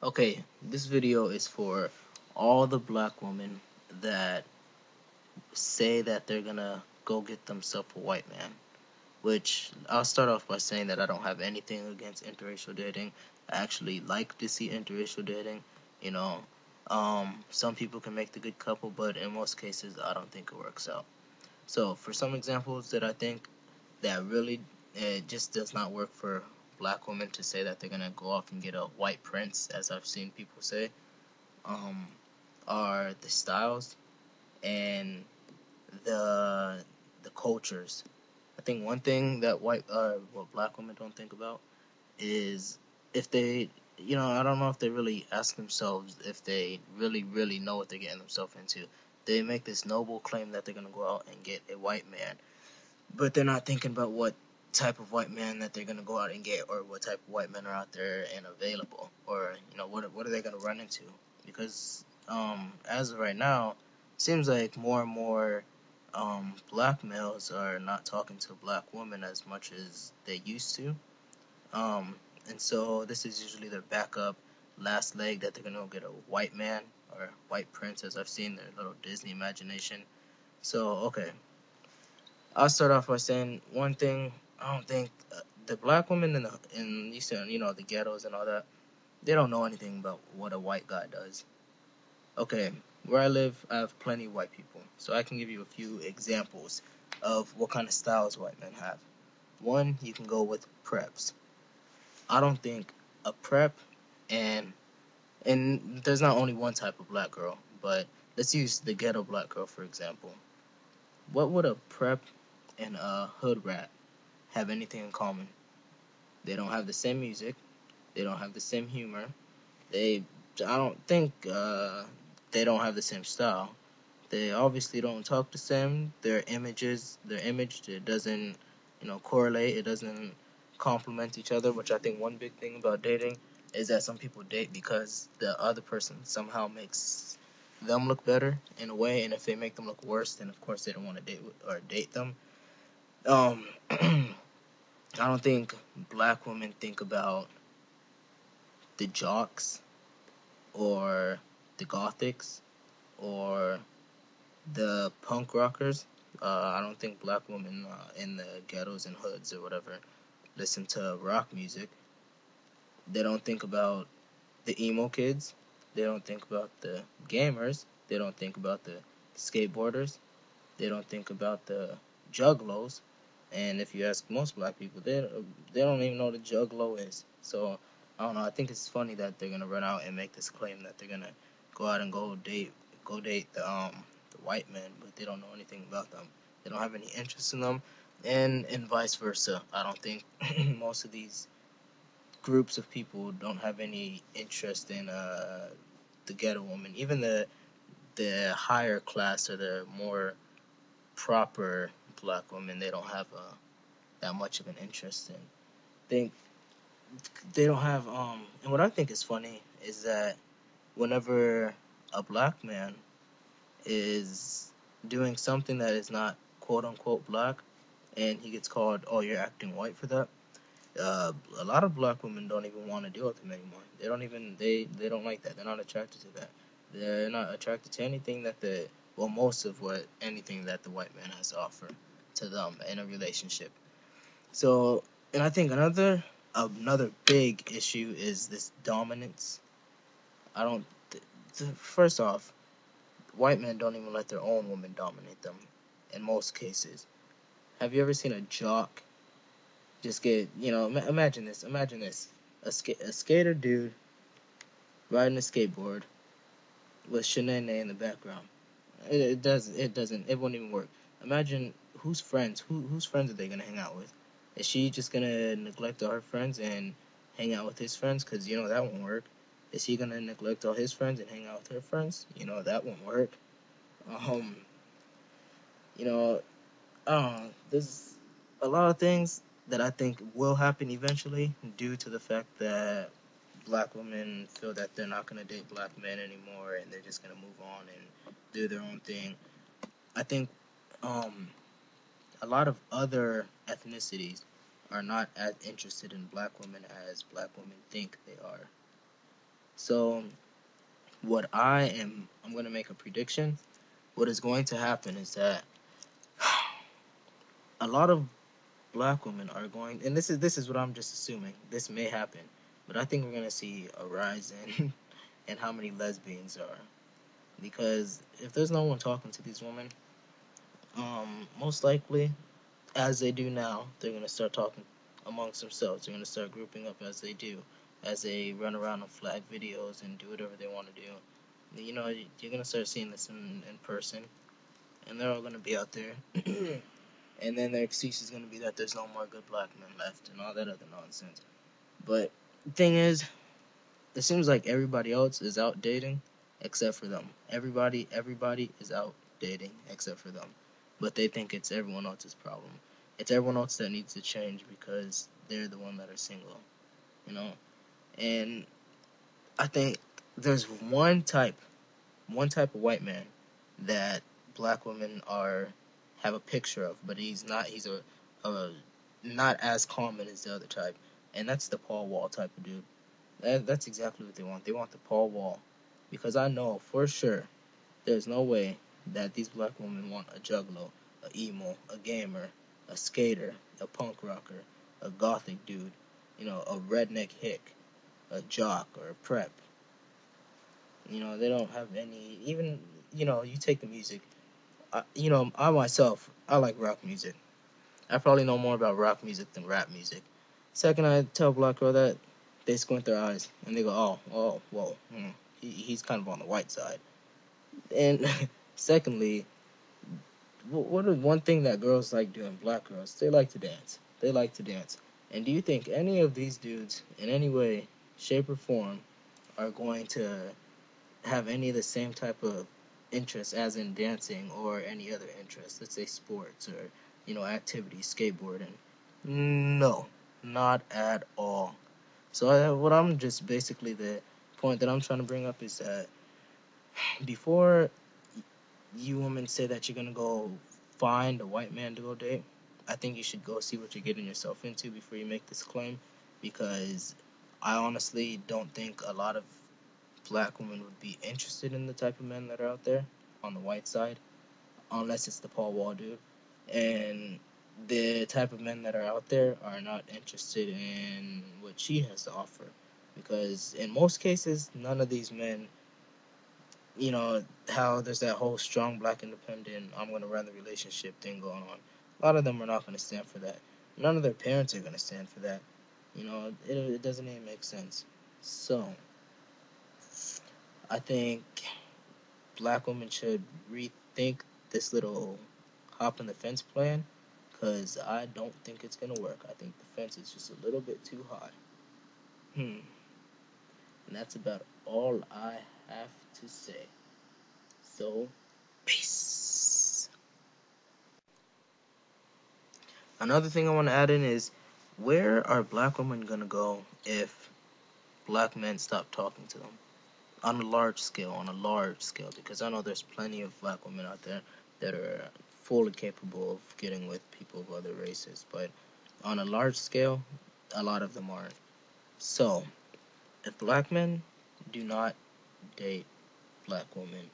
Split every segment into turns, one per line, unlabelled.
Okay, this video is for all the black women that say that they're gonna go get themselves a white man. Which I'll start off by saying that I don't have anything against interracial dating. I actually like to see interracial dating. You know, some people can make the good couple, but in most cases, I don't think it works out. So, for some examples that I think that really it just does not work for black women to say that they're gonna go off and get a white prince, as I've seen people say, um, are the styles and the the cultures. I think one thing that black women don't think about is if they, I don't know if they really ask themselves if they really know what they're getting themselves into. They make this noble claim that they're gonna go out and get a white man, but they're not thinking about what type of white man that they're gonna go out and get, or what type of white men are out there and available, or what are they gonna run into? Because as of right now, it seems like more and more black males are not talking to black women as much as they used to. And so this is usually their backup last leg that they're gonna go get a white man or white prince, as I've seen their little Disney imagination. So okay, I'll start off by saying one thing. I don't think the black women in the ghettos and all that, they don't know anything about what a white guy does. Okay, where I live, I have plenty of white people, so I can give you a few examples of what kind of styles white men have. One, you can go with preps. I don't think a prep and there's not only one type of black girl, but let's use the ghetto black girl for example. What would a prep and a hood rat have anything in common? They don't have the same music. They don't have the same humor. I don't think they don't have the same style. They obviously don't talk the same. Their image, it doesn't, correlate. It doesn't complement each other. Which I think one big thing about dating is that some people date because the other person somehow makes them look better in a way, and if they make them look worse, then of course they don't want to date them. I don't think black women think about the jocks or the gothics or the punk rockers. I don't think black women in the ghettos and hoods or whatever listen to rock music. They don't think about the emo kids. They don't think about the gamers. They don't think about the skateboarders. They don't think about the juggalos. And if you ask most black people, they don't even know what a juggalo is. So I don't know. I think it's funny that they're gonna run out and make this claim that they're gonna go out and go date the white men, but they don't know anything about them. They don't have any interest in them, and vice versa. I don't think most of these groups of people don't have any interest in the ghetto woman. Even the higher class or the more proper black women, they don't have that much of an interest in. Think they don't have and what I think is funny is that whenever a black man is doing something that is not quote unquote black and he gets called, oh, you're acting white for that, a lot of black women don't even want to deal with him anymore. They don't like that. They're not attracted to that. They're not attracted to anything most of what anything that the white man has to offer to them in a relationship. So, and I think another big issue is this dominance. I don't. First off, white men don't even let their own women dominate them. In most cases, have you ever seen a jock just get? Imagine this. Imagine this. A skater dude riding a skateboard with Shanae in the background. It won't even work. Imagine whose friends are they gonna hang out with? Is she just gonna neglect all her friends and hang out with his friends? Cause that won't work. Is he gonna neglect all his friends and hang out with her friends? That won't work. Um, you know, there's a lot of things that I think will happen eventually due to the fact that black women feel that they're not gonna date black men anymore and they're just gonna move on and do their own thing. I think a lot of other ethnicities are not as interested in black women as black women think they are. So I'm gonna make a prediction. What is going to happen is that a lot of black women are going, and this is what I'm just assuming. This may happen, but I think we're gonna see a rise in in how many lesbians are, because if there's no one talking to these women, most likely, as they do now, they're gonna start talking amongst themselves. They're gonna start grouping up as they do, as they run around and flag videos and do whatever they want to do. You know, you're gonna start seeing this in person, and they're all gonna be out there. And then their excuse is gonna be that there's no more good black men left and all that other nonsense. But the thing is, it seems like everybody else is out dating except for them. Everybody is out dating except for them. But they think it's everyone else's problem. It's everyone else that needs to change because they're the one that are single, you know? And I think there's one type of white man that black women are have a picture of, but he's a not as common as the other type, and that's the Paul Wall type of dude. That's exactly what they want. They want the Paul Wall, because I know for sure there's no way that these black women want a juggalo, a emo, a gamer, a skater, a punk rocker, a gothic dude, a redneck hick, a jock or a prep. They don't have any, even, you take the music. I myself, I like rock music. I probably know more about rock music than rap music. Second, I tell a black girl that, they squint their eyes and they go, oh, whoa, he's kind of on the white side. And secondly, one thing that girls like doing, black girls, they like to dance. They like to dance. And do you think any of these dudes, in any way, shape, or form, are going to have any of the same type of interests as in dancing or any other interest? Let's say sports or, activities, skateboarding. No, not at all. So what I'm just basically the point that I'm trying to bring up is that before you women say that you're gonna go find a white man to go date, I think you should go see what you're getting yourself into before you make this claim, because I honestly don't think a lot of black women would be interested in the type of men that are out there on the white side, unless it's the Paul Wall dude. And the type of men that are out there are not interested in what she has to offer, because in most cases, none of these men, how there's that whole strong black independent, I'm going to run the relationship thing going on. A lot of them are not going to stand for that. None of their parents are going to stand for that. It doesn't even make sense. So, I think black women should rethink this little hop on the fence plan, because I don't think it's going to work. I think the fence is just a little bit too high. And that's about all I have to say. So, peace. Another thing I want to add in is, where are black women going to go if black men stop talking to them? On a large scale, because I know there's plenty of black women out there that are fully capable of getting with people of other races, but on a large scale, a lot of them aren't. So, if black men do not date black women,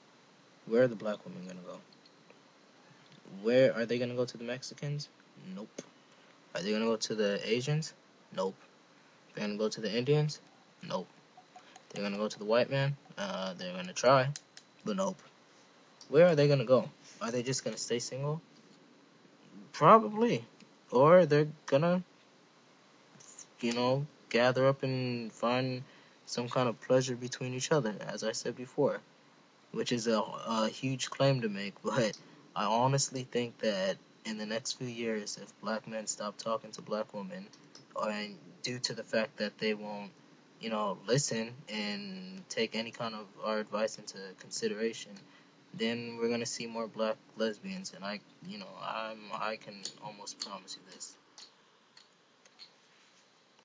where are the black women gonna go? Where are they gonna go? To the Mexicans? Nope. Are they gonna go to the Asians? Nope. They're gonna go to the Indians? Nope. They're gonna go to the white man? They're gonna try, but nope. Where are they gonna go? Are they just gonna stay single? Probably. Or they're gonna, gather up and find some kind of pleasure between each other, as I said before, which is a huge claim to make, but I honestly think that in the next few years, if black men stop talking to black women, and due to the fact that they won't, listen and take any kind of our advice into consideration, then we're gonna see more black lesbians, and I can almost promise you this.